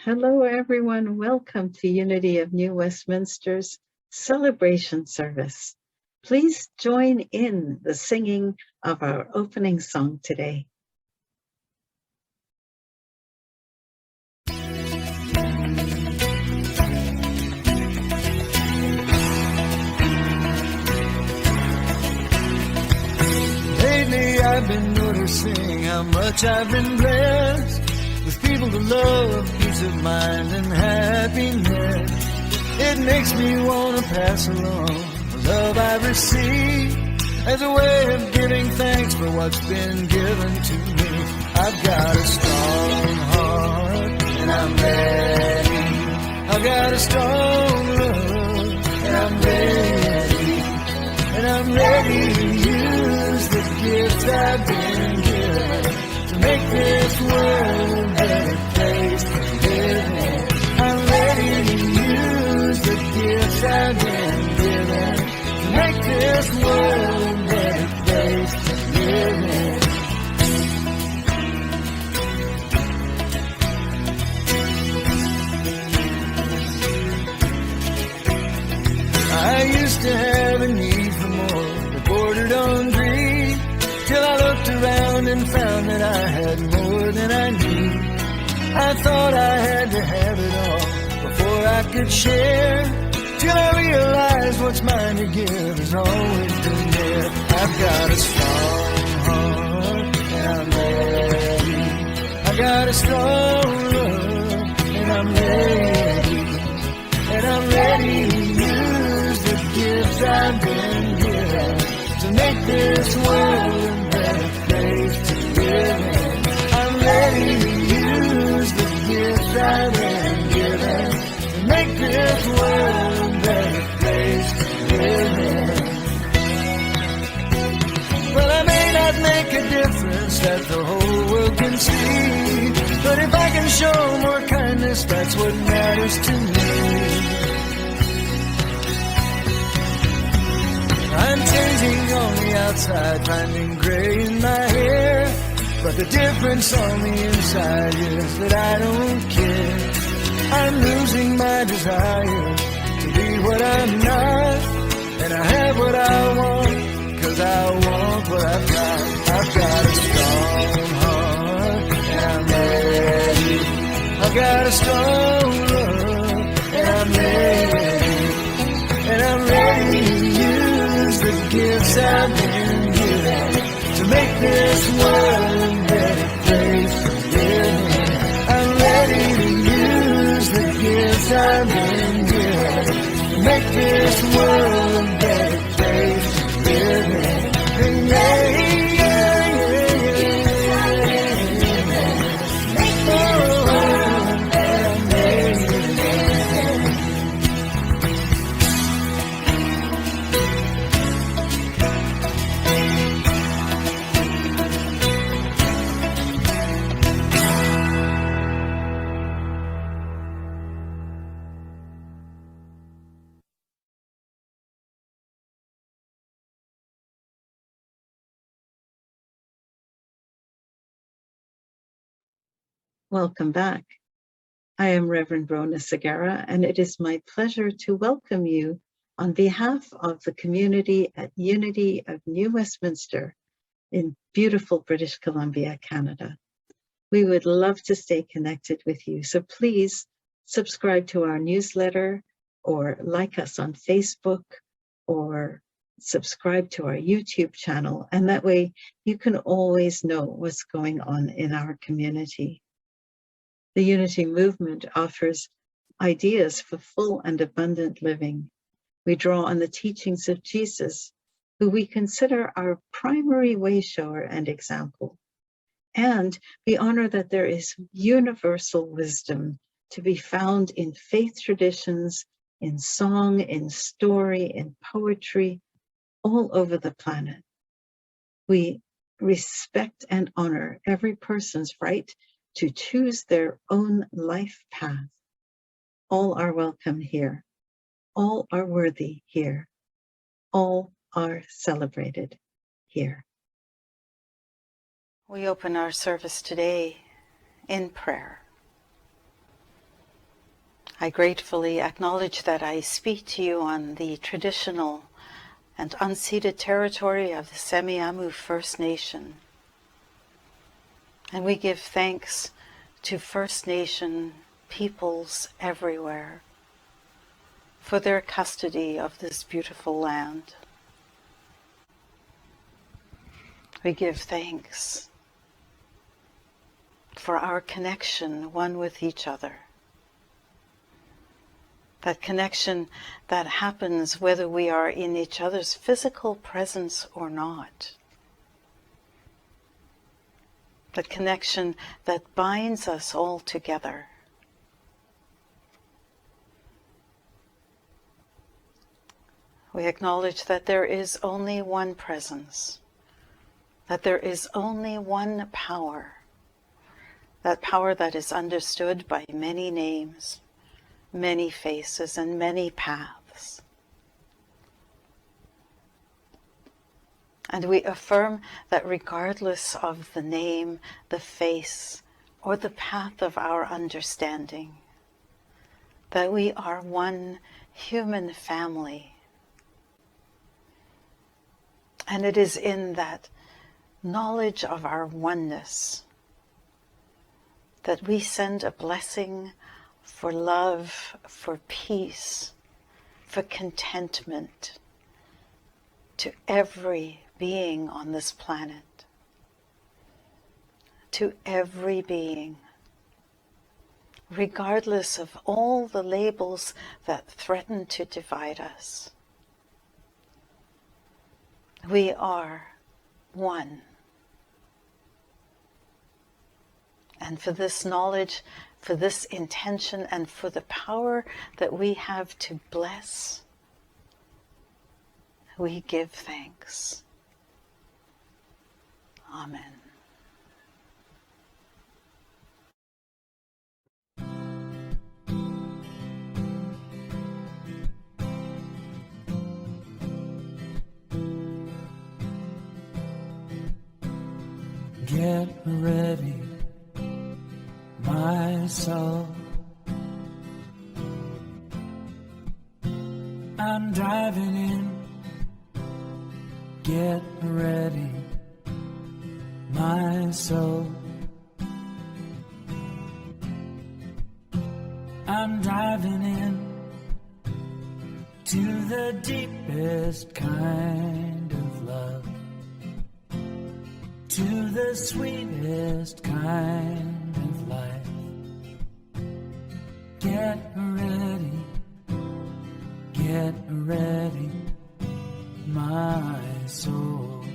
Hello, everyone. Welcome to Unity of New Westminster's celebration service. Please join in the singing of our opening song today. Lately I've been noticing how much I've been blessed with people to love, peace of mind and happiness. It makes me want to pass along the love I've received as a way of giving thanks for what's been given to me. I've got a strong heart and I'm ready. I've got a strong love and I'm ready. And I'm ready to use the gifts I've been given to make this world a better place to live in. I'm ready to use the gifts I've been given to make this world a better place to live in. I used to have a need for more that bordered on greed, till I looked around and found that I had more than I need. I thought I had to have it all before I could share, till I realized what's mine to give has always been there. I've got a strong heart and I'm ready. I got a strong love and I'm ready. And I'm ready to use the gifts I've been given to make this world a better place to live in. I'm ready to use the gifts I've been given to make this world a better place to live in. Well, I may not make a difference that the whole world can see, but if I can show more kindness, that's what matters to me. I'm changing on the outside, finding gray in my hair, but the difference on the inside is that I don't care. I'm losing my desire to be what I'm not, and I have what I want, 'cause I want what I've got. I've got a strong heart, and I'm ready. I've got a strong love, and I'm ready. And I'm ready to use the gifts I've been given to make this world a better place to live in. I'm ready to use the gifts I've been given to make this world a better place to live in. And Welcome back. I am Reverend Rhona Segarra, and it is my pleasure to welcome you on behalf of the community at Unity of New Westminster in beautiful British Columbia, Canada. We would love to stay connected with you, so please subscribe to our newsletter or like us on Facebook or subscribe to our YouTube channel, and that way you can always know what's going on in our community. The Unity movement offers ideas for full and abundant living. We draw on the teachings of Jesus, who we consider our primary way shower and example. And we honor that there is universal wisdom to be found in faith traditions, in song, in story, in poetry, all over the planet. We respect and honor every person's right to choose their own life path. All are welcome here. All are worthy here. All are celebrated here. We open our service today in prayer. I gratefully acknowledge that I speak to you on the traditional and unceded territory of the Semiahmoo First Nation. And we give thanks to First Nation peoples everywhere for their custody of this beautiful land. We give thanks for our connection one with each other. That connection that happens whether we are in each other's physical presence or not. That connection that binds us all together. We acknowledge that there is only one presence, that there is only one power, that power that is understood by many names, many faces, and many paths. And we affirm that regardless of the name, the face, or the path of our understanding, that we are one human family. And it is in that knowledge of our oneness that we send a blessing for love, for peace, for contentment to every being on this planet, to every being, regardless of all the labels that threaten to divide us. We are one. And for this knowledge, for this intention, and for the power that we have to bless, we give thanks. Amen. Get ready, my soul. I'm driving in. Get ready, my soul. I'm driving in to the deepest kind of love, to the sweetest kind of life. Get ready, my soul.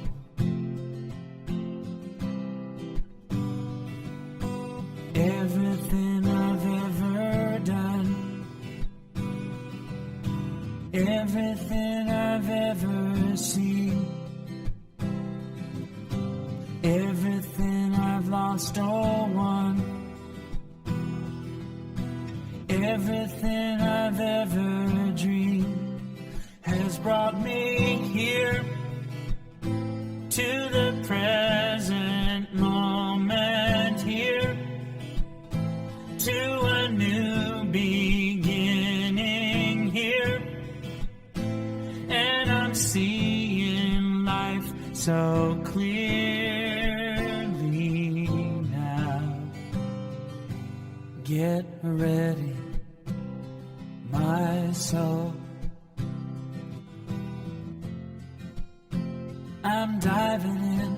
Everything I've ever done, everything I've ever seen, everything I've lost or won, everything I've ever dreamed has brought me here to the present moment, here to a new beginning here. And I'm seeing life so clearly now. Get ready, my soul. I'm diving in.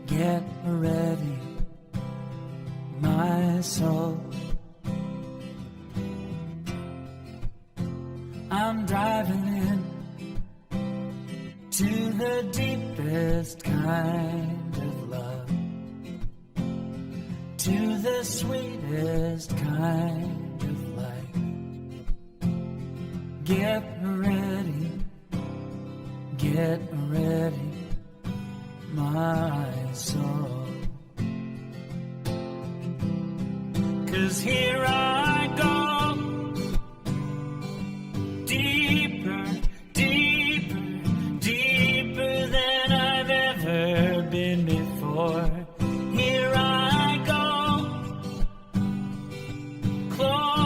Get ready, my soul. I'm driving in to the deepest kind of love, to the sweetest kind of life. Get ready, my soul. 'Cause here I go, deeper, deeper, deeper than I've ever been before. Here I go, close.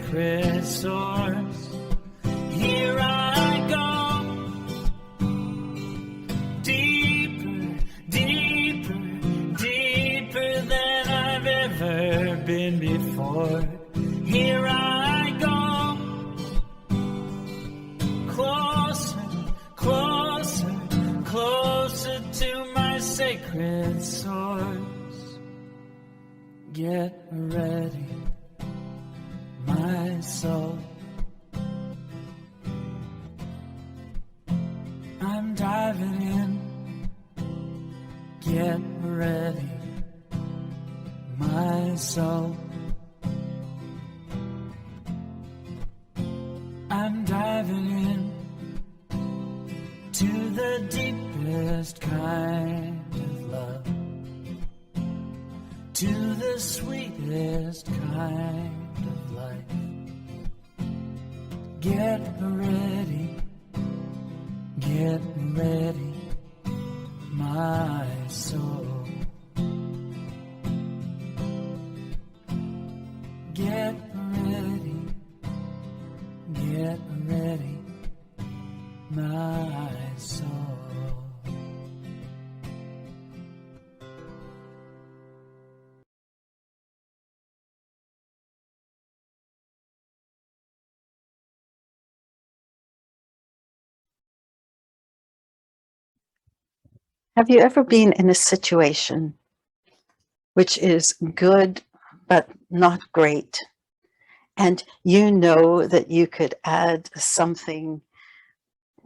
sacred source. Here I go, deeper, deeper, deeper than I've ever been before. Here I go, closer, closer, closer to my sacred source. Get ready, my soul. I'm diving in. Get ready, my soul. I'm diving in to the deepest kind of love, to the sweetest kind of life. Get ready, my soul. Get ready, my soul. Have you ever been in a situation which is good but not great, and you know that you could add something,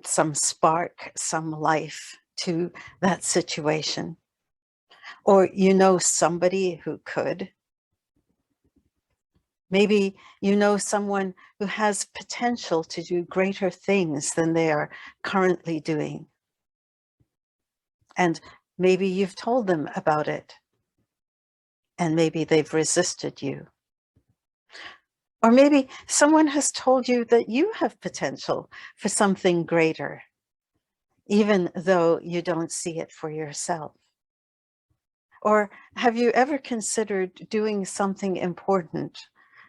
some spark, some life to that situation? Or you know somebody who could? Maybe you know someone who has potential to do greater things than they are currently doing. And maybe you've told them about it, and maybe they've resisted you. Or maybe someone has told you that you have potential for something greater, even though you don't see it for yourself. Or have you ever considered doing something important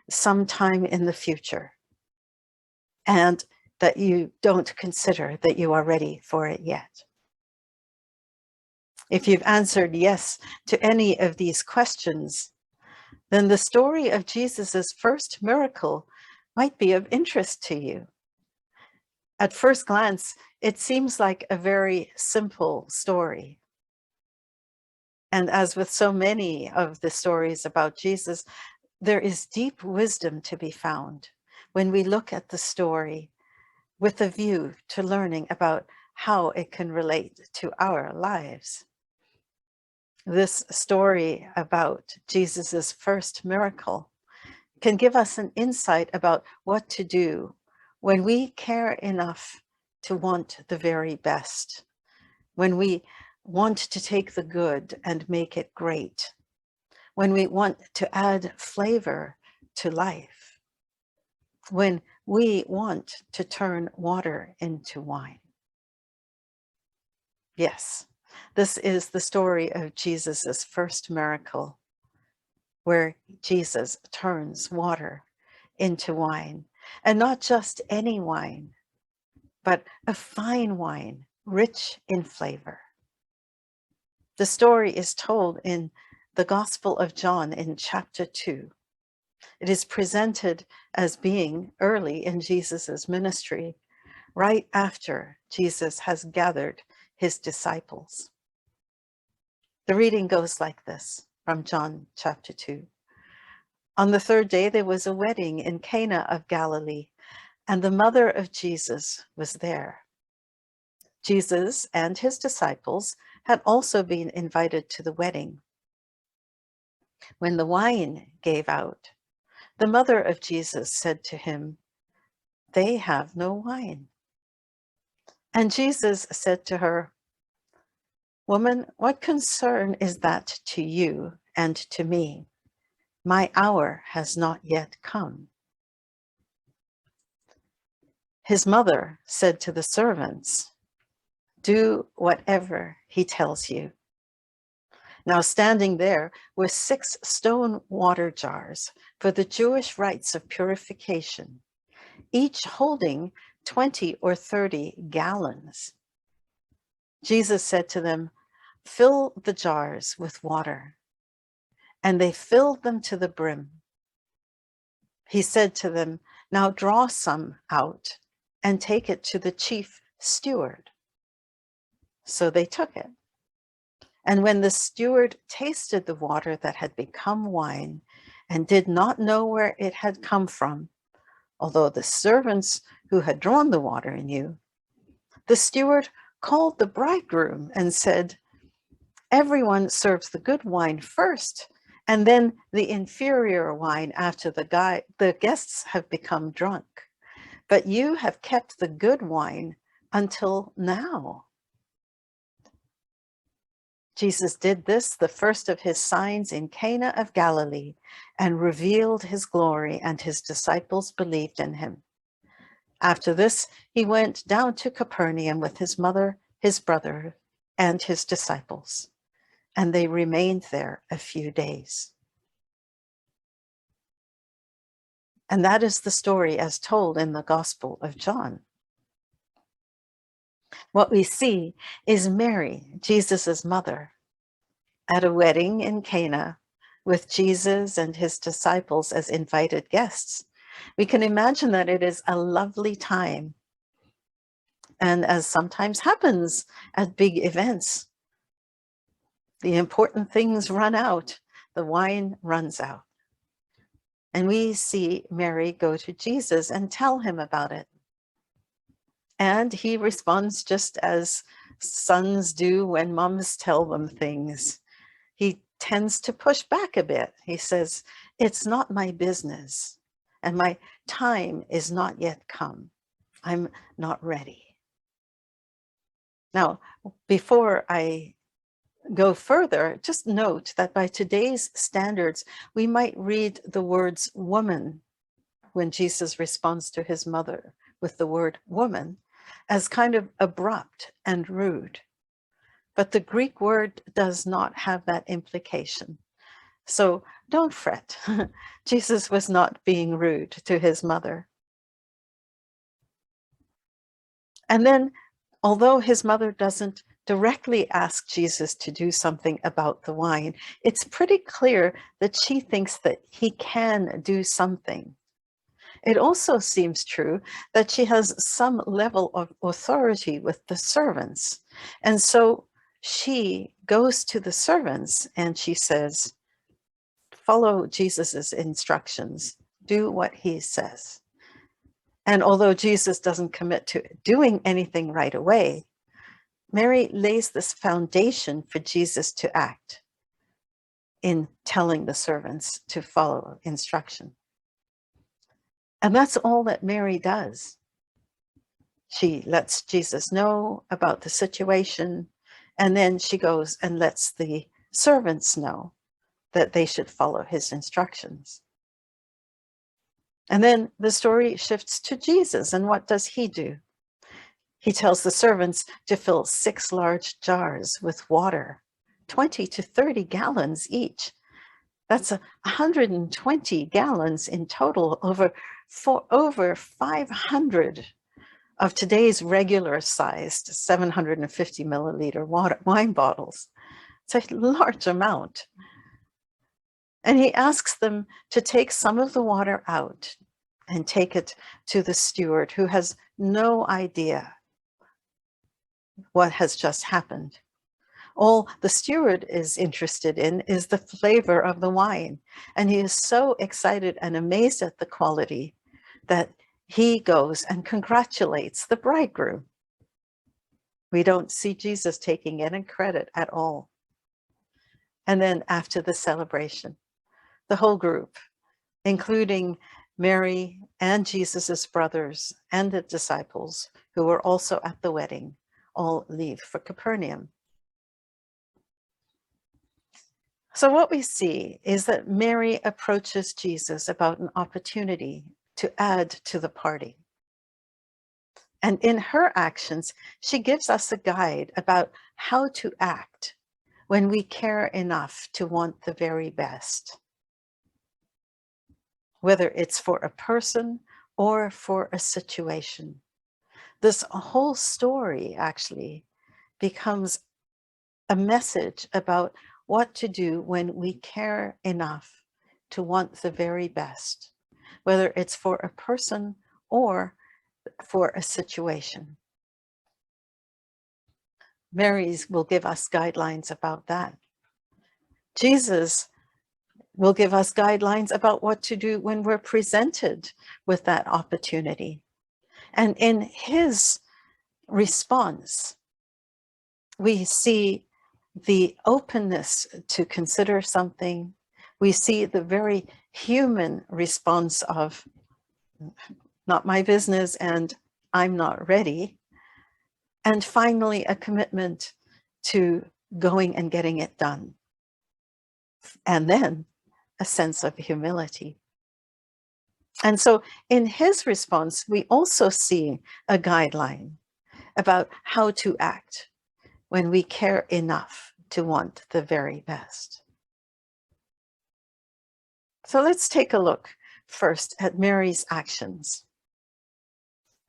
sometime in the future, and that you don't consider that you are ready for it yet? If you've answered yes to any of these questions, then the story of Jesus's first miracle might be of interest to you. At first glance, it seems like a very simple story. And as with so many of the stories about Jesus, there is deep wisdom to be found when we look at the story with a view to learning about how it can relate to our lives. This story about Jesus's first miracle can give us an insight about what to do when we care enough to want the very best, when we want to take the good and make it great, when we want to add flavor to life, when we want to turn water into wine. Yes, this is the story of Jesus's first miracle, where Jesus turns water into wine, and not just any wine, but a fine wine, rich in flavor. The story is told in the Gospel of John in chapter 2. It is presented as being early in Jesus's ministry, right after Jesus has gathered his disciples. The reading goes like this from John chapter 2. On the third day, there was a wedding in Cana of Galilee, and the mother of Jesus was there. Jesus and his disciples had also been invited to the wedding. When the wine gave out, the mother of Jesus said to him, "They have no wine." And Jesus said to her, "Woman, what concern is that to you and to me? My hour has not yet come." His mother said to the servants, "Do whatever he tells you." Now, standing there were 6 stone water jars for the Jewish rites of purification, each holding 20 or 30 gallons. Jesus said to them, "Fill the jars with water." And they filled them to the brim. He said to them, "Now draw some out and take it to the chief steward." So they took it. And when the steward tasted the water that had become wine and did not know where it had come from, although the servants who had drawn the water knew, the steward called the bridegroom and said, "Everyone serves the good wine first, and then the inferior wine after the guests have become drunk. But you have kept the good wine until now." Jesus did this, the first of his signs in Cana of Galilee, and revealed his glory, and his disciples believed in him. After this, he went down to Capernaum with his mother, his brother, and his disciples, and they remained there a few days. And that is the story as told in the Gospel of John. What we see is Mary, Jesus's mother, at a wedding in Cana with Jesus and his disciples as invited guests. We can imagine that it is a lovely time. And as sometimes happens at big events, the important things run out, the wine runs out. And we see Mary go to Jesus and tell him about it. And he responds just as sons do when moms tell them things. He tends to push back a bit. He says, "It's not my business, and my time is not yet come. I'm not ready." Now, before I go further, just note that by today's standards, we might read the words "woman" when Jesus responds to his mother with the word "woman" as kind of abrupt and rude. But the Greek word does not have that implication. So don't fret. Jesus was not being rude to his mother. And then, although his mother doesn't directly ask Jesus to do something about the wine, it's pretty clear that she thinks that he can do something. It also seems true that she has some level of authority with the servants. And so she goes to the servants and she says, "Follow Jesus's instructions, do what he says." And although Jesus doesn't commit to doing anything right away, Mary lays this foundation for Jesus to act in telling the servants to follow instruction. And that's all that Mary does. She lets Jesus know about the situation, and then she goes and lets the servants know that they should follow his instructions. And then the story shifts to Jesus, and what does he do? He tells the servants to fill 6 large jars with water, 20 to 30 gallons each. That's 120 gallons in total, over 500 of today's regular sized 750 milliliter wine bottles. It's a large amount. And he asks them to take some of the water out and take it to the steward, who has no idea what has just happened. All the steward is interested in is the flavor of the wine. And he is so excited and amazed at the quality that he goes and congratulates the bridegroom. We don't see Jesus taking any credit at all. And then after the celebration, the whole group, including Mary and Jesus's brothers and the disciples who were also at the wedding, all leave for Capernaum. So what we see is that Mary approaches Jesus about an opportunity to add to the party. And in her actions, she gives us a guide about how to act when we care enough to want the very best, whether it's for a person or for a situation. This whole story actually becomes a message about what to do when we care enough to want the very best, whether it's for a person or for a situation. Mary's will give us guidelines about that. Jesus will give us guidelines about what to do when we're presented with that opportunity. And in his response, we see the openness to consider something. We see the very human response of not my business and I'm not ready. And finally, a commitment to going and getting it done. And then a sense of humility. And so in his response, we also see a guideline about how to act when we care enough to want the very best. So let's take a look first at Mary's actions.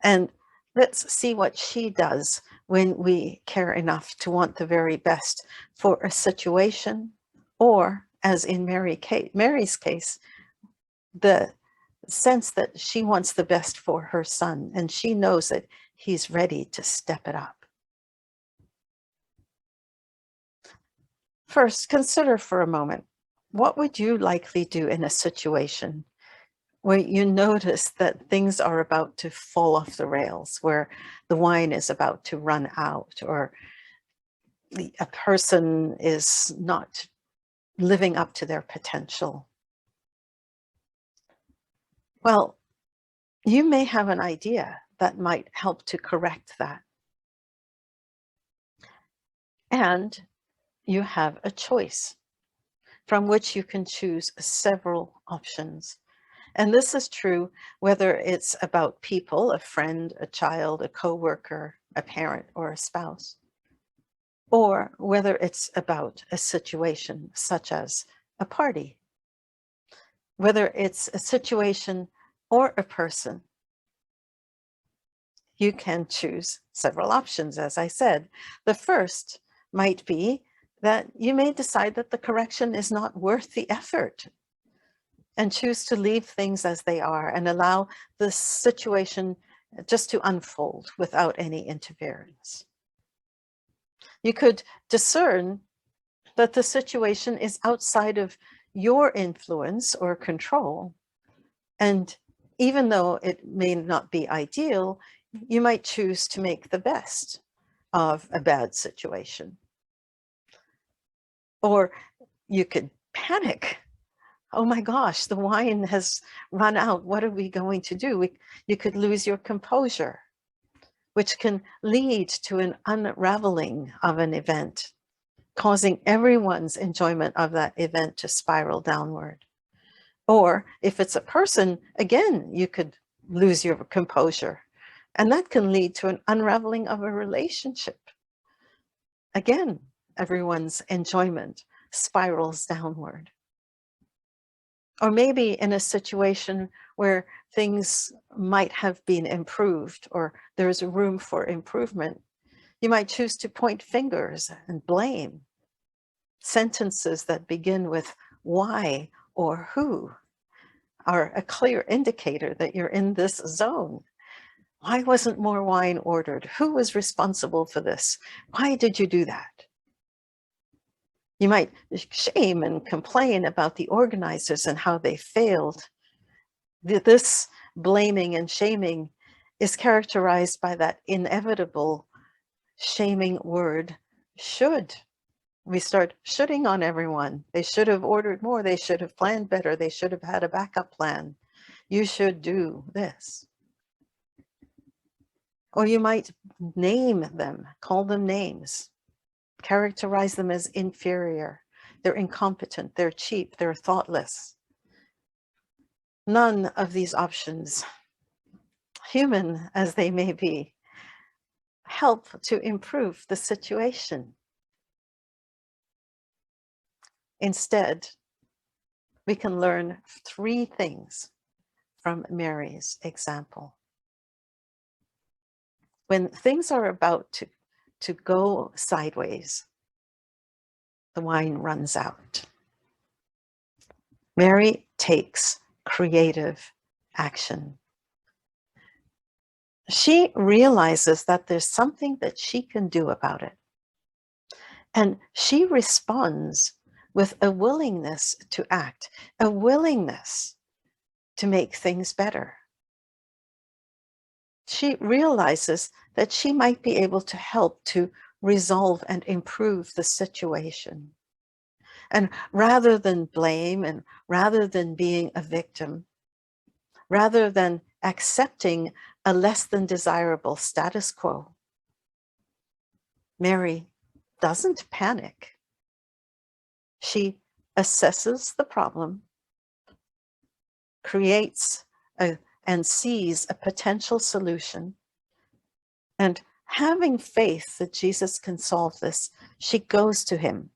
And let's see what she does when we care enough to want the very best for a situation, or as in Mary's case, the sense that she wants the best for her son, and she knows that he's ready to step it up. First, consider for a moment, what would you likely do in a situation where you notice that things are about to fall off the rails, where the wine is about to run out, or a person is not living up to their potential? Well, you may have an idea that might help to correct that. And you have a choice from which you can choose several options. And this is true whether it's about people, a friend, a child, a coworker, a parent, or a spouse, or whether it's about a situation such as a party, whether it's a situation or a person. You can choose several options, as I said. The first might be that you may decide that the correction is not worth the effort and choose to leave things as they are and allow the situation just to unfold without any interference. You could discern that the situation is outside of your influence or control, and even though it may not be ideal, you might choose to make the best of a bad situation. Or you could panic. Oh my gosh, the wine has run out. What are we going to do? You could lose your composure, which can lead to an unraveling of an event, causing everyone's enjoyment of that event to spiral downward. Or if it's a person, again, you could lose your composure, and that can lead to an unraveling of a relationship. Again, everyone's enjoyment spirals downward. Or maybe in a situation where things might have been improved or there's room for improvement, you might choose to point fingers and blame. Sentences that begin with why or who are a clear indicator that you're in this zone. Why wasn't more wine ordered? Who was responsible for this? Why did you do that? You might shame and complain about the organizers and how they failed. This blaming and shaming is characterized by that inevitable shaming word, should. We start shoulding on everyone. They should have ordered more. They should have planned better. They should have had a backup plan. You should do this. Or you might name them, call them names, characterize them as inferior. They're incompetent, they're cheap, they're thoughtless. None of these options, human as they may be, help to improve the situation. Instead, we can learn 3 things from Mary's example. When things are about to go sideways, the wine runs out. Mary takes creative action. She realizes that there's something that she can do about it. And she responds with a willingness to act, a willingness to make things better. She realizes that she might be able to help to resolve and improve the situation. And rather than blame, and rather than being a victim, rather than accepting a less than desirable status quo, Mary doesn't panic. She assesses the problem, creates and sees a potential solution, and having faith that Jesus can solve this, she goes to him,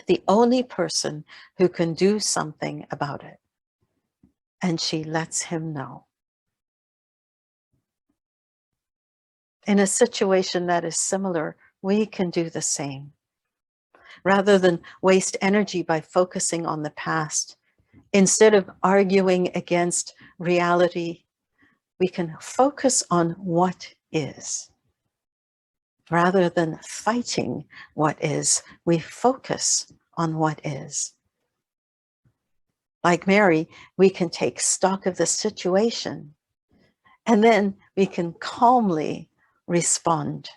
the only person who can do something about it, and she lets him know. In a situation that is similar, we can do the same. Rather than waste energy by focusing on the past, instead of arguing against reality, we can focus on what is. Rather than fighting what is, we focus on what is. Like Mary, we can take stock of the situation, and then we can calmly respond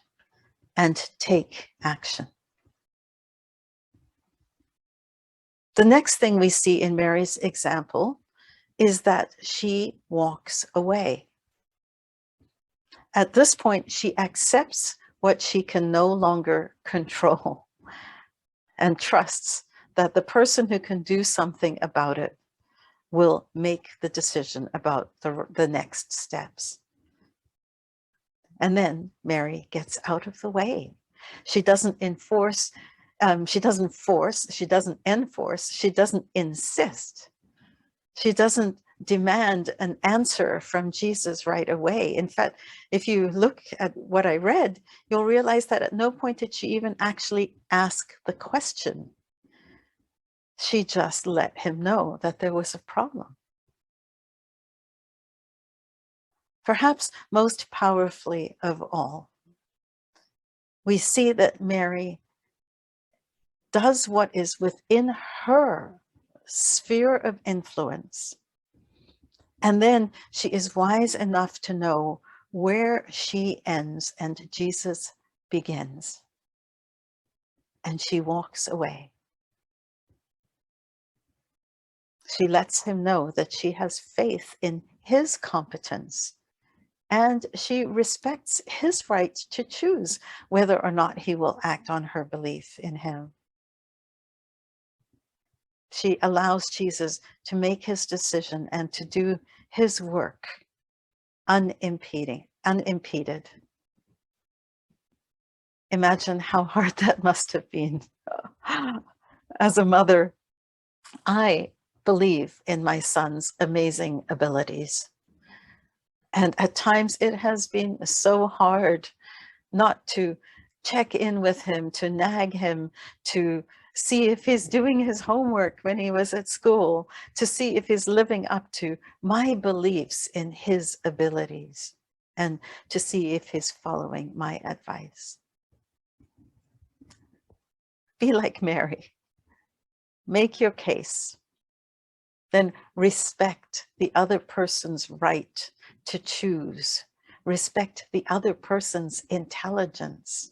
and take action. The next thing we see in Mary's example is that she walks away. At this point, she accepts what she can no longer control and trusts that the person who can do something about it will make the decision about the next steps. And then Mary gets out of the way. She doesn't enforce, she doesn't enforce, she doesn't insist. She doesn't demand an answer from Jesus right away. In fact, if you look at what I read, you'll realize that at no point did she even actually ask the question. She just let him know that there was a problem. Perhaps most powerfully of all, we see that Mary does what is within her sphere of influence. And then she is wise enough to know where she ends and Jesus begins. And she walks away. She lets him know that she has faith in his competence, and she respects his right to choose whether or not he will act on her belief in him. She allows Jesus to make his decision and to do his work unimpeded. Imagine how hard that must have been. As a mother, I believe in my son's amazing abilities. And at times it has been so hard not to check in with him, to nag him, to see if he's doing his homework when he was at school, to see if he's living up to my beliefs in his abilities, and to see if he's following my advice. Be like Mary. Make your case. Then respect the other person's right to choose. Respect the other person's intelligence.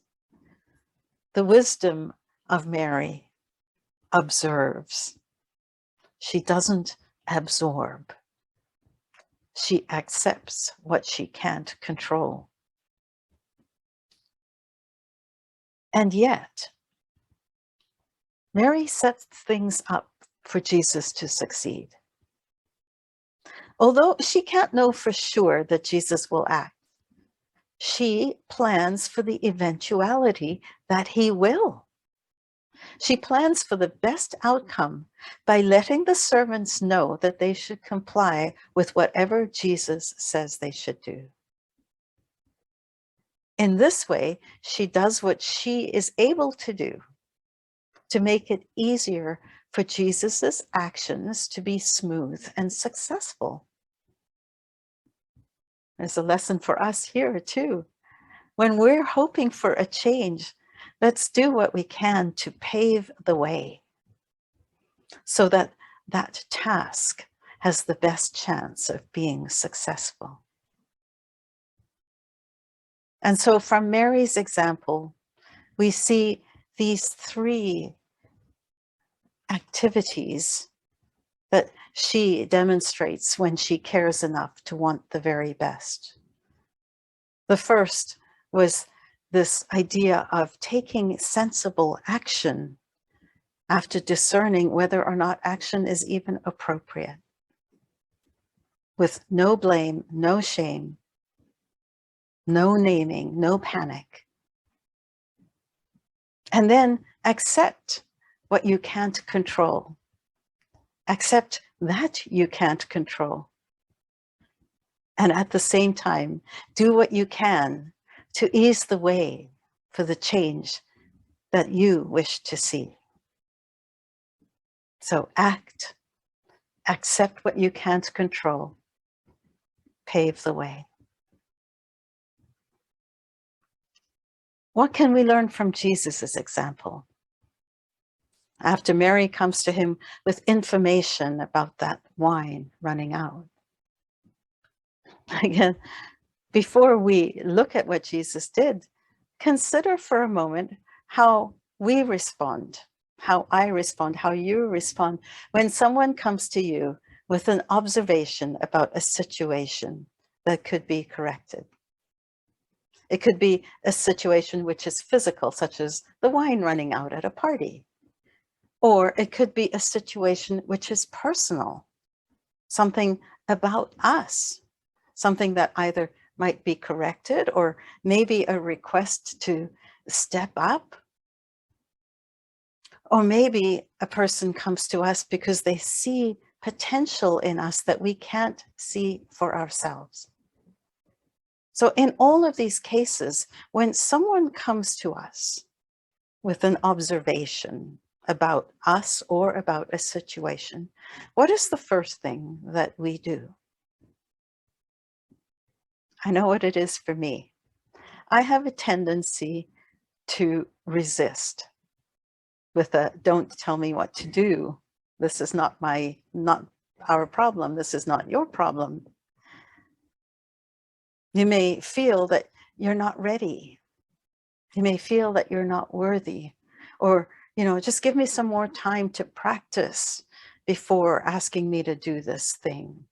The wisdom of Mary observes. She doesn't absorb. She accepts what she can't control. And yet, Mary sets things up for Jesus to succeed. Although she can't know for sure that Jesus will act, she plans for the eventuality that he will. She plans for the best outcome by letting the servants know that they should comply with whatever Jesus says they should do. In this way, she does what she is able to do to make it easier for Jesus's actions to be smooth and successful. There's a lesson for us here too. When we're hoping for a change, let's do what we can to pave the way so that that task has the best chance of being successful. And so from Mary's example, we see these three activities that she demonstrates when she cares enough to want the very best. The first was this idea of taking sensible action after discerning whether or not action is even appropriate, with no blame, no shame, no naming, no panic. And then accept what you can't control. Accept that you can't control. And at the same time, do what you can to ease the way for the change that you wish to see. So act, accept what you can't control, pave the way. What can we learn from Jesus's example? After Mary comes to him with information about that wine running out. Again, before we look at what Jesus did, consider for a moment how we respond, how I respond, how you respond when someone comes to you with an observation about a situation that could be corrected. It could be a situation which is physical, such as the wine running out at a party. Or it could be a situation which is personal, something about us, something that either might be corrected or maybe a request to step up. Or maybe a person comes to us because they see potential in us that we can't see for ourselves. So in all of these cases, when someone comes to us with an observation about us or about a situation, what is the first thing that we do? I know what it is for me. I have a tendency to resist with a don't tell me what to do. This is not our problem. This is not your problem. You may feel that you're not ready. You may feel that you're not worthy, or, just give me some more time to practice before asking me to do this thing.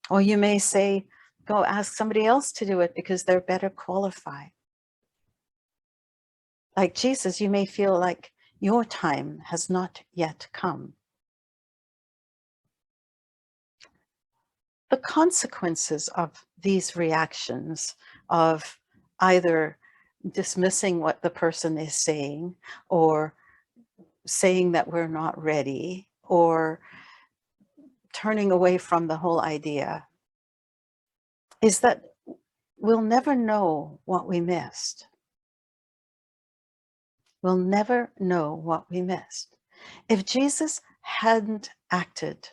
Or you may say, go ask somebody else to do it because they're better qualified. Like Jesus, you may feel like your time has not yet come. The consequences of these reactions, of either dismissing what the person is saying, or saying that we're not ready, or turning away from the whole idea, is that we'll never know what we missed. We'll never know what we missed. If Jesus hadn't acted,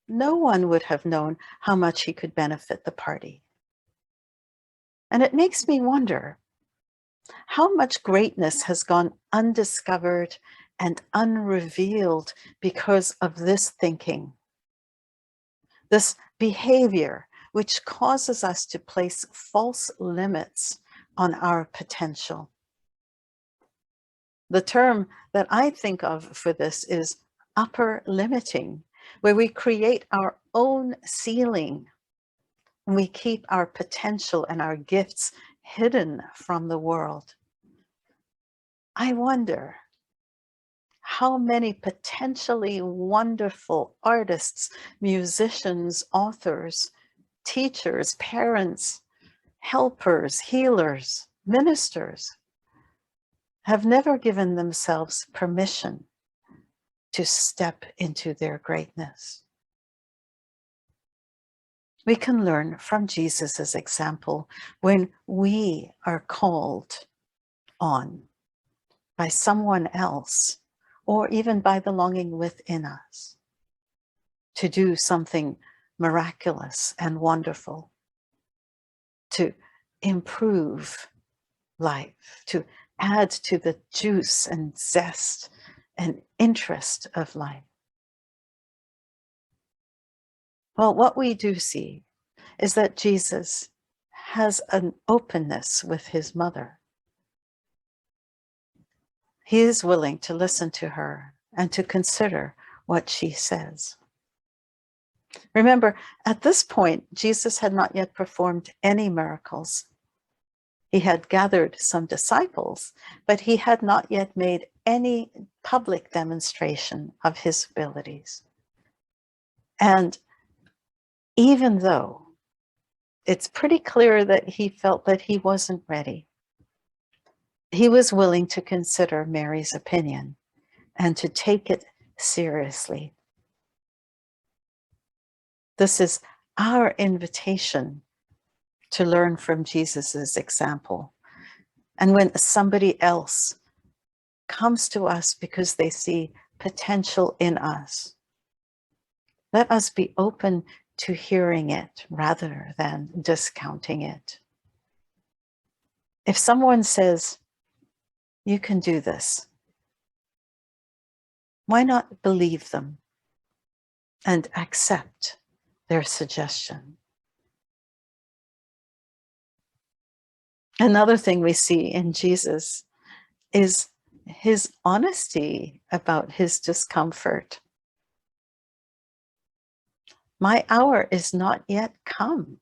no one would have known how much he could benefit the party. And it makes me wonder how much greatness has gone undiscovered and unrevealed because of this thinking, this behavior, which causes us to place false limits on our potential. The term that I think of for this is upper limiting, where we create our own ceiling and we keep our potential and our gifts hidden from the world. I wonder how many potentially wonderful artists, musicians, authors, teachers, parents, helpers, healers, ministers have never given themselves permission to step into their greatness. We can learn from Jesus's example when we are called on by someone else, or even by the longing within us, to do something miraculous and wonderful, to improve life, to add to the juice and zest and interest of life. Well, what we do see is that Jesus has an openness with his mother. He is willing to listen to her and to consider what she says. Remember, at this point, Jesus had not yet performed any miracles. He had gathered some disciples, but he had not yet made any public demonstration of his abilities. And even though it's pretty clear that he felt that he wasn't ready, he was willing to consider Mary's opinion and to take it seriously. This is our invitation to learn from Jesus's example. And when somebody else comes to us because they see potential in us, let us be open to hearing it rather than discounting it. If someone says, "You can do this," why not believe them and accept their suggestion? Another thing we see in Jesus is his honesty about his discomfort. My hour is not yet come.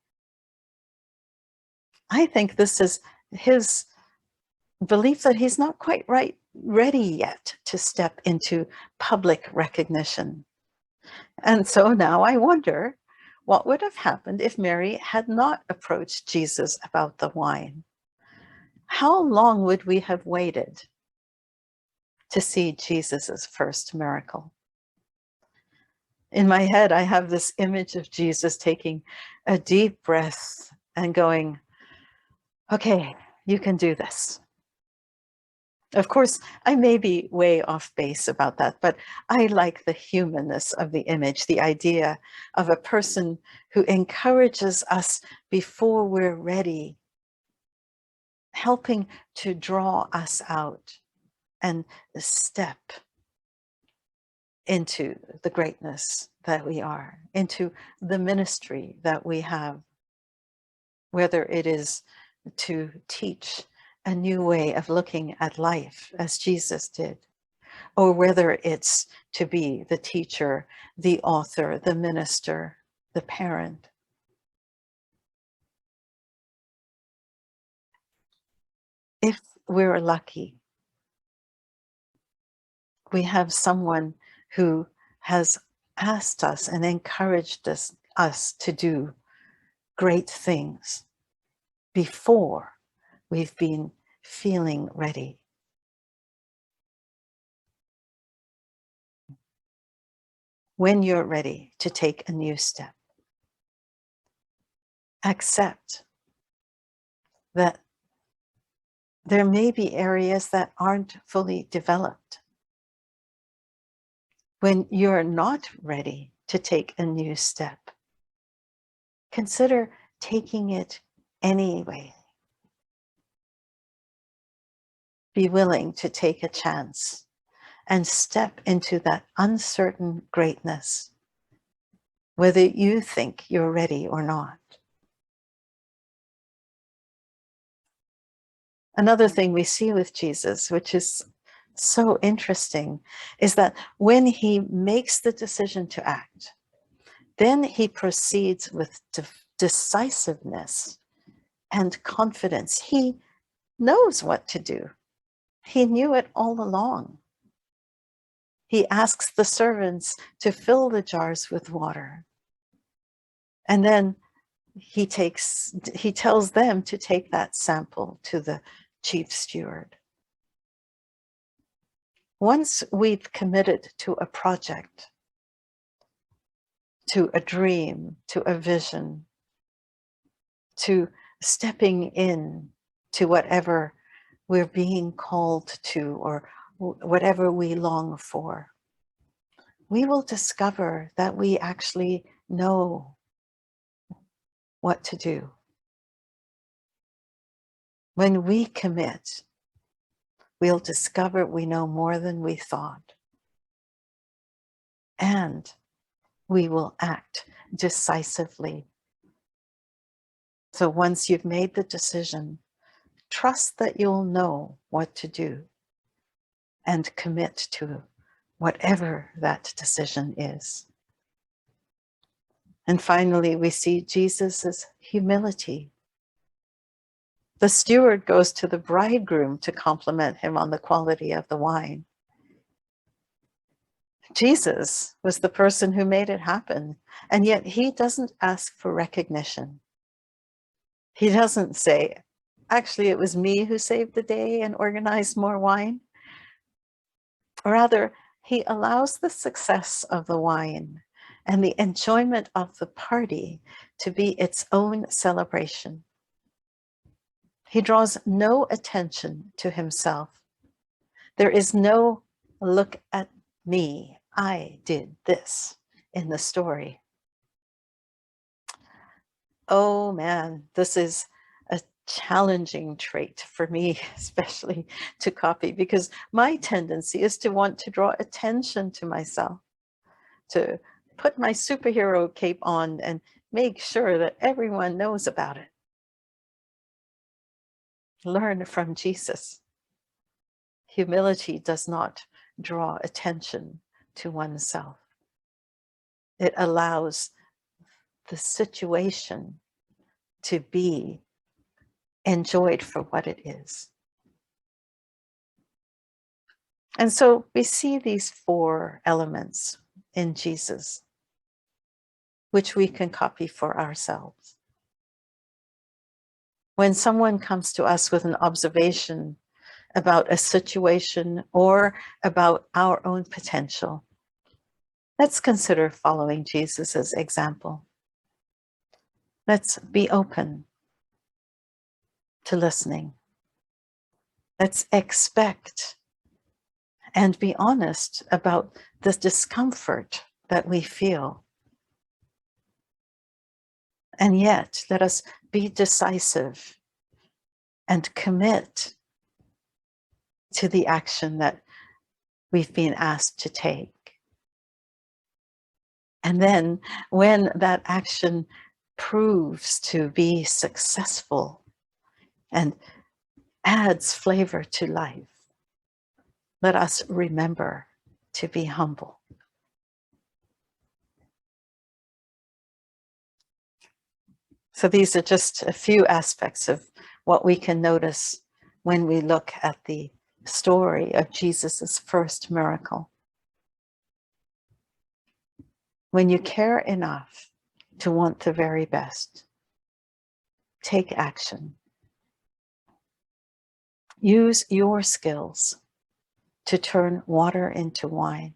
I think this is his belief that he's not quite ready yet to step into public recognition. And so now I wonder what would have happened if Mary had not approached Jesus about the wine. How long would we have waited to see Jesus's first miracle? In my head, I have this image of Jesus taking a deep breath and going, "Okay, you can do this." Of course, I may be way off base about that, but I like the humanness of the image, the idea of a person who encourages us before we're ready, helping to draw us out and step into the greatness that we are, into the ministry that we have, whether it is to teach a new way of looking at life as Jesus did, or whether it's to be the teacher, the author, the minister, the parent. If we're lucky, we have someone who has asked us and encouraged us to do great things before we've been feeling ready. When you're ready to take a new step, accept that there may be areas that aren't fully developed. When you're not ready to take a new step, consider taking it anyway. Be willing to take a chance and step into that uncertain greatness, whether you think you're ready or not. Another thing we see with Jesus, which is so interesting, is that when he makes the decision to act, then he proceeds with decisiveness and confidence. He knows what to do. He knew it all along. He asks the servants to fill the jars with water. And then he tells them to take that sample to the chief steward. Once we've committed to a project, to a dream, to a vision, to stepping in to whatever we're being called to or whatever we long for, we will discover that we actually know what to do. When we commit, we'll discover we know more than we thought. And we will act decisively. So once you've made the decision, trust that you'll know what to do and commit to whatever that decision is. And finally, we see Jesus's humility. The steward goes to the bridegroom to compliment him on the quality of the wine. Jesus was the person who made it happen, and yet he doesn't ask for recognition. He doesn't say, actually, it was me who saved the day and organized more wine. Rather, he allows the success of the wine and the enjoyment of the party to be its own celebration. He draws no attention to himself. There is no look at me, I did this in the story. Oh man, this is a challenging trait for me, especially to copy, because my tendency is to want to draw attention to myself, to put my superhero cape on and make sure that everyone knows about it. Learn from Jesus. Humility does not draw attention to oneself. It allows the situation to be enjoyed for what it is. And so we see these four elements in Jesus, which we can copy for ourselves. When someone comes to us with an observation about a situation or about our own potential, let's consider following Jesus's example. Let's be open to listening. Let's expect and be honest about the discomfort that we feel. And yet, let us be decisive and commit to the action that we've been asked to take. And then when that action proves to be successful and adds flavor to life, let us remember to be humble. So these are just a few aspects of what we can notice when we look at the story of Jesus's first miracle. When you care enough to want the very best, take action. Use your skills to turn water into wine,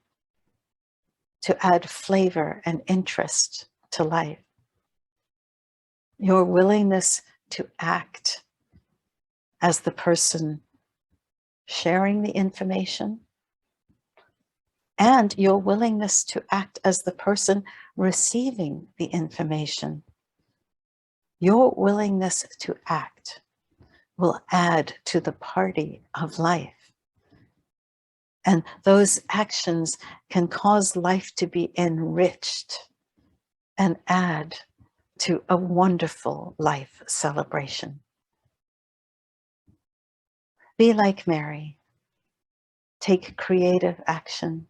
to add flavor and interest to life. Your willingness to act as the person sharing the information, and your willingness to act as the person receiving the information. Your willingness to act will add to the party of life. And those actions can cause life to be enriched and add to a wonderful life celebration. Be like Mary. Take creative action.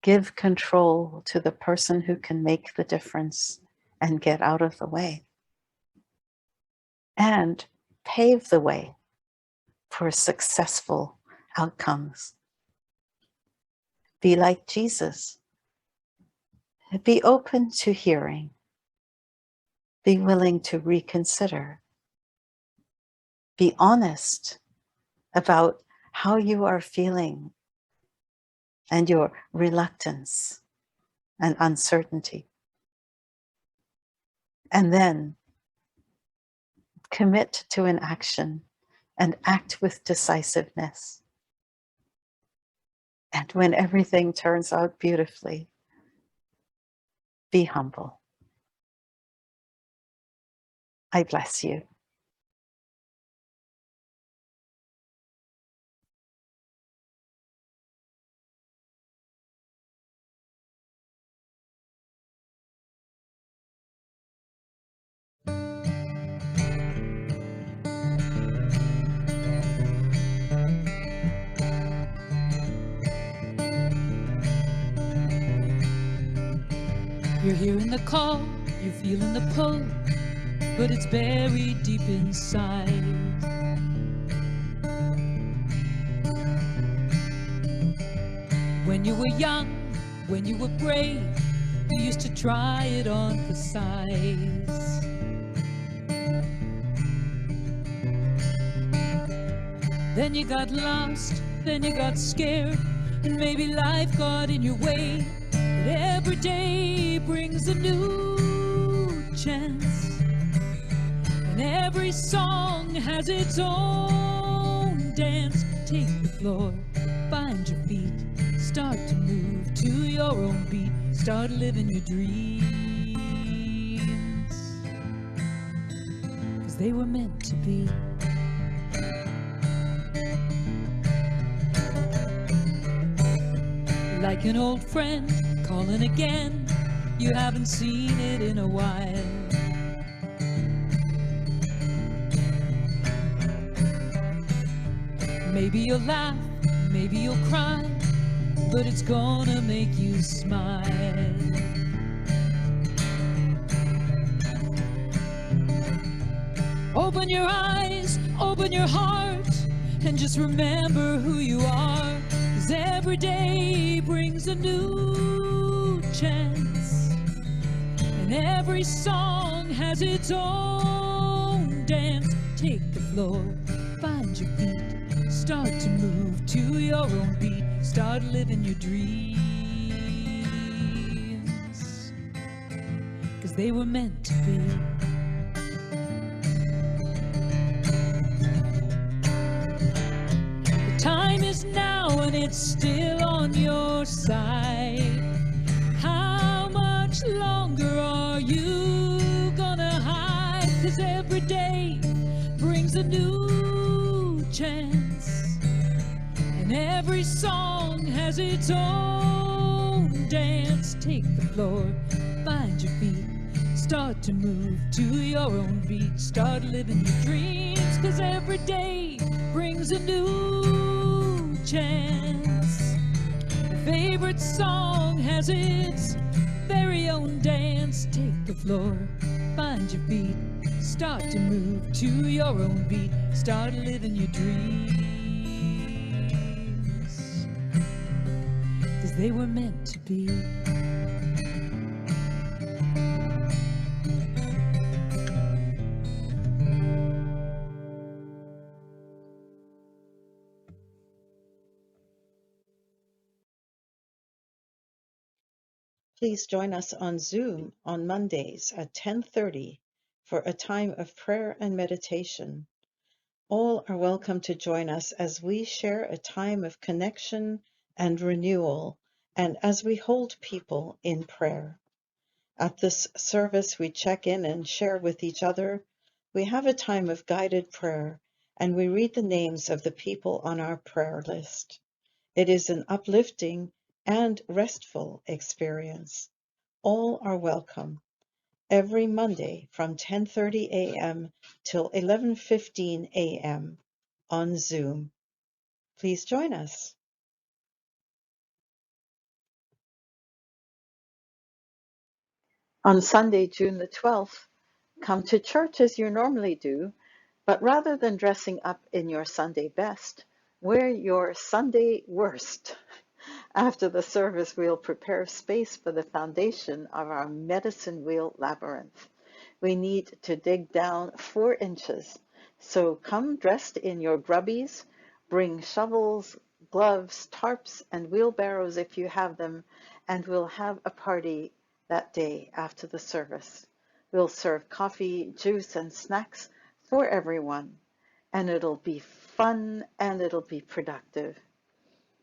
Give control to the person who can make the difference and get out of the way. And pave the way for successful outcomes. Be like Jesus. Be open to hearing. Be willing to reconsider. Be honest about how you are feeling and your reluctance and uncertainty. And then commit to an action and act with decisiveness. And when everything turns out beautifully, be humble. I bless you. You're hearing the call, you're feeling the pull, but it's buried deep inside. When you were young, when you were brave, you used to try it on for size. Then you got lost, then you got scared, and maybe life got in your way. But every day brings a new chance, and every song has its own dance. Take the floor, find your feet, start to move to your own beat, start living your dreams, 'cause they were meant to be. Like an old friend calling again, you haven't seen it in a while. Maybe you'll laugh, maybe you'll cry, but it's gonna make you smile. Open your eyes, open your heart, and just remember who you are. 'Cause every day brings a new chance, and every song has its own dance. Take the floor, find your feet, start to move to your own beat, start living your dreams, 'cause they were meant to be. Time is now and it's still on your side. How much longer are you gonna hide? 'Cause every day brings a new chance, and every song has its own dance. Take the floor, find your feet, start to move to your own beat, start living your dreams. 'Cause every day brings a new chance. Your favorite song has its very own dance. Take the floor, find your feet, start to move to your own beat, start living your dreams, 'cause they were meant to be. Please join us on Zoom on Mondays at 10:30 for a time of prayer and meditation. All are welcome to join us as we share a time of connection and renewal, and as we hold people in prayer. At this service, we check in and share with each other. We have a time of guided prayer, and we read the names of the people on our prayer list. It is an uplifting and restful experience. All are welcome every Monday from 10:30 a.m. till 11:15 a.m. on Zoom. Please join us. On Sunday, June the 12th, come to church as you normally do, but rather than dressing up in your Sunday best, wear your Sunday worst. After the service, we'll prepare space for the foundation of our medicine wheel labyrinth. We need to dig down 4 inches, so come dressed in your grubbies Bring shovels, gloves, tarps, and wheelbarrows if you have them, and we'll have a party that day after the service. We'll serve coffee, juice, and snacks for everyone, and it'll be fun and it'll be productive.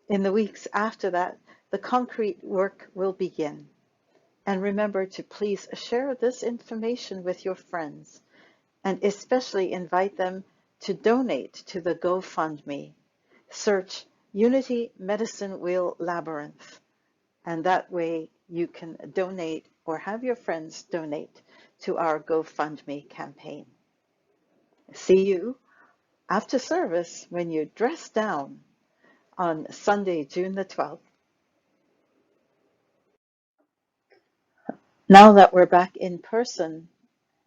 In the weeks after that, the concrete work will begin. And remember to please share this information with your friends, and especially invite them to donate to the GoFundMe. Search Unity Medicine Wheel Labyrinth, and that way you can donate or have your friends donate to our GoFundMe campaign. See you after service when you dress down on Sunday, June the 12th. Now that we're back in person,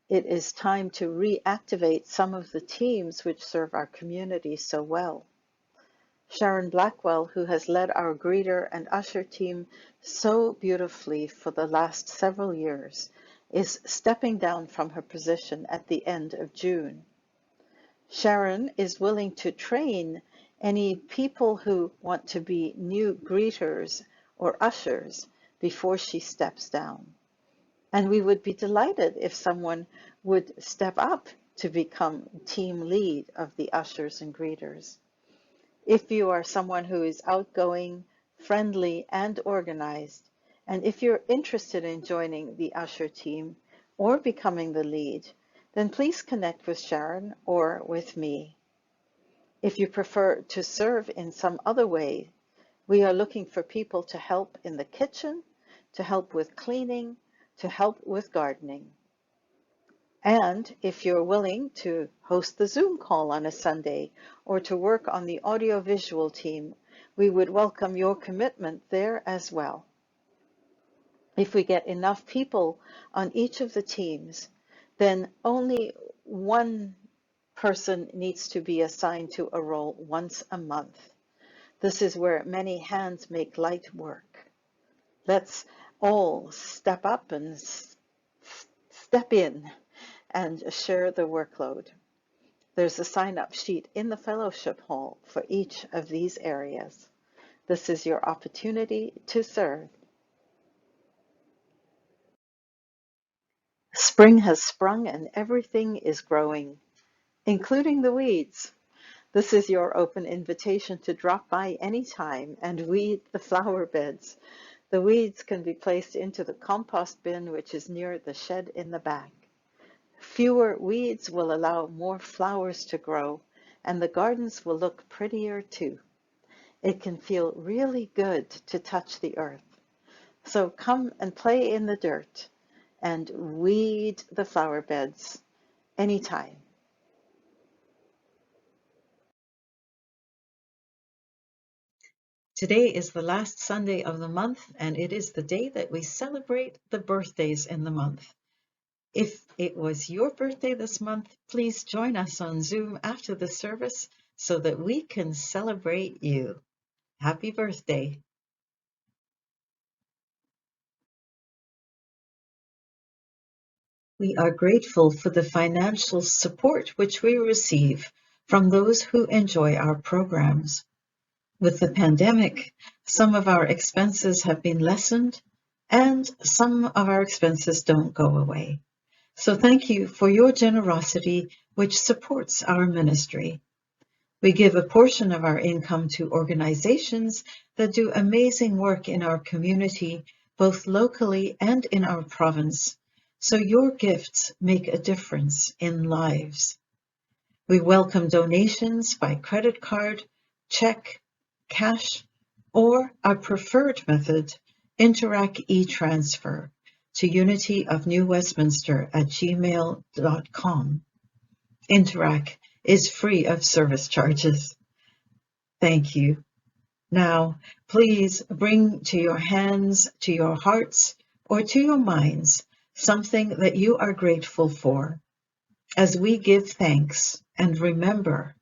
it is time to reactivate some of the teams which serve our community so well. Sharon Blackwell, who has led our greeter and usher team so beautifully for the last several years, is stepping down from her position at the end of June. Sharon is willing to train any people who want to be new greeters or ushers before she steps down. And we would be delighted if someone would step up to become team lead of the ushers and greeters. If you are someone who is outgoing, friendly, and organized, and if you're interested in joining the usher team or becoming the lead, then please connect with Sharon or with me. If you prefer to serve in some other way, we are looking for people to help in the kitchen, to help with cleaning, to help with gardening. And if you're willing to host the Zoom call on a Sunday or to work on the audiovisual team, we would welcome your commitment there as well. If we get enough people on each of the teams, then only one person needs to be assigned to a role once a month. This is where many hands make light work. Let's all step up and step in and share the workload. There's a sign-up sheet in the fellowship hall for each of these areas. This is your opportunity to serve. Spring has sprung and everything is growing, including the weeds. This is your open invitation to drop by anytime and weed the flower beds. The weeds can be placed into the compost bin, which is near the shed in the back. Fewer weeds will allow more flowers to grow, and the gardens will look prettier too. It can feel really good to touch the earth. So come and play in the dirt and weed the flower beds anytime. Today is the last Sunday of the month, and it is the day that we celebrate the birthdays in the month. If it was your birthday this month, please join us on Zoom after the service so that we can celebrate you. Happy birthday. We are grateful for the financial support which we receive from those who enjoy our programs. With the pandemic, some of our expenses have been lessened and some of our expenses don't go away. So thank you for your generosity, which supports our ministry. We give a portion of our income to organizations that do amazing work in our community, both locally and in our province. So your gifts make a difference in lives. We welcome donations by credit card, check, cash, or our preferred method, Interac e-transfer to Unity of New Westminster at gmail.com. Interac is free of service charges. Thank you. Now, please bring to your hands, to your hearts, or to your minds something that you are grateful for as we give thanks and remember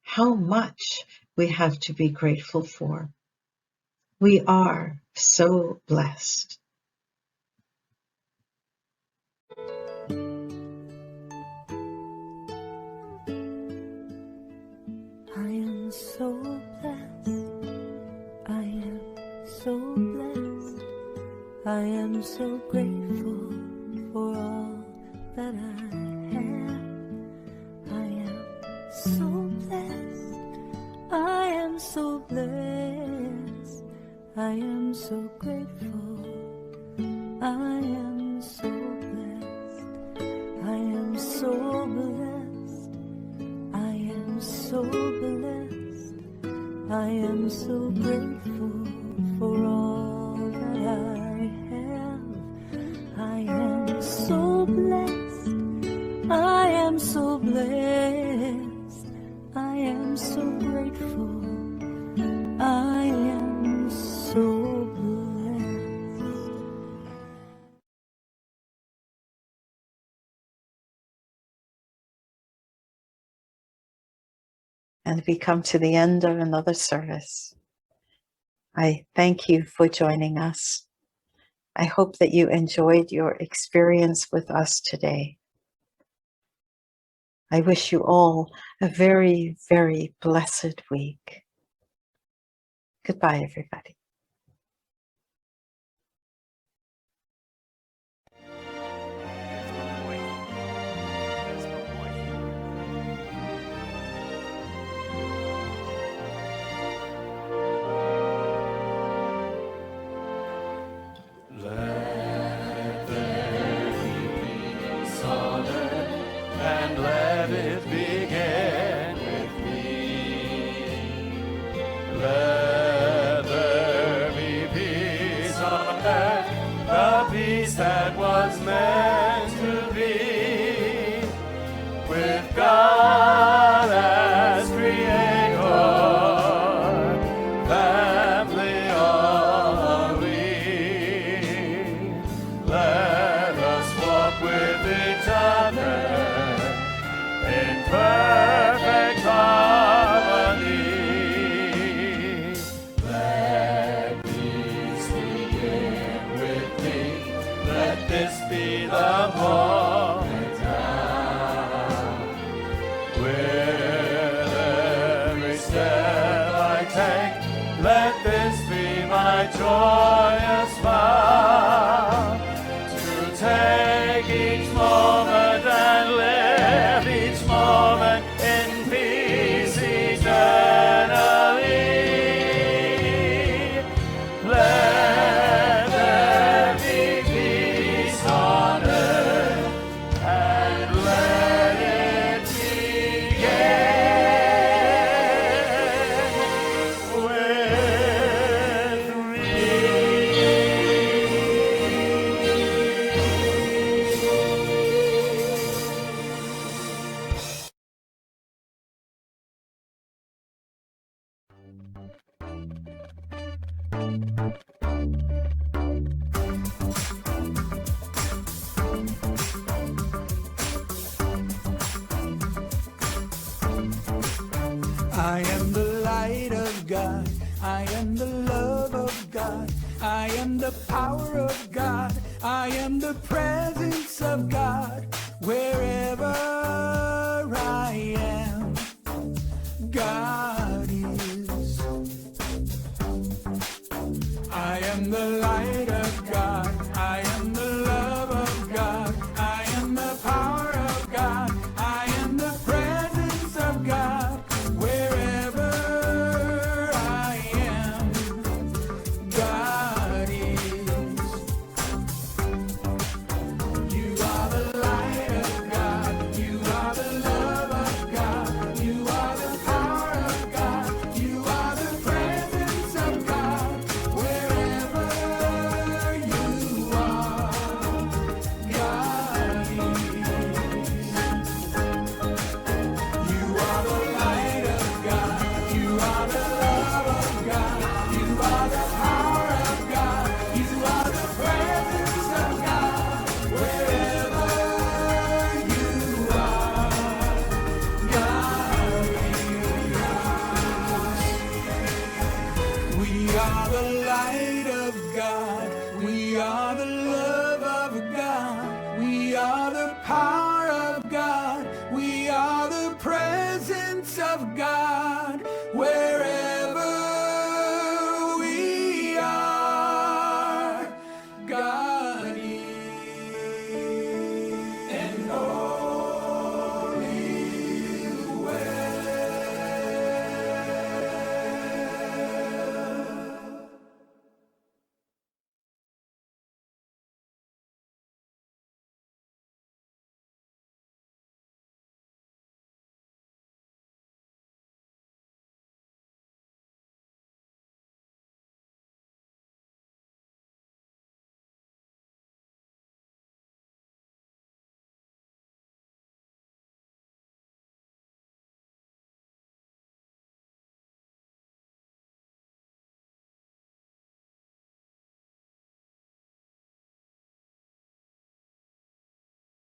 how much we have to be grateful for. We are so blessed. I am so I am so grateful for all that I have. I am so blessed. I am so blessed. I am so grateful. I am so blessed. I am so blessed. I am so blessed. I am so grateful for all that I have. I am so blessed. I am so blessed. I am so grateful. I am so blessed. And we come to the end of another service. I thank you for joining us. I hope that you enjoyed your experience with us today. I wish you all a very, very blessed week. Goodbye, everybody. And let it begin with me. Let there be peace on earth, the peace that was meant to be, with God as creator, family are we. Let us walk with each other in perfect harmony. Let peace begin with me. Let this be the moment now. With every step I take, let this be my joyous vow, to take each moment and live each moment in peace eternally. Let there be peace on earth, and let it begin with me. I am the light of God. I am the love of God. I am the power of God. I am the presence of God. Wherever I am, God is. I am the light of God. I am the love of God. I am the power of God. I am the presence of God. Wherever I am, God is. You are the light of God. You are the love of God. You are the power of God. You are the presence of God. Wherever you are, God is. You are the light of God. You are the love of God. You are the power of God. You are the presence of God. Wherever you are, God is. We are the light of God. We are the love of God. We are the power of God. We are the presence of God.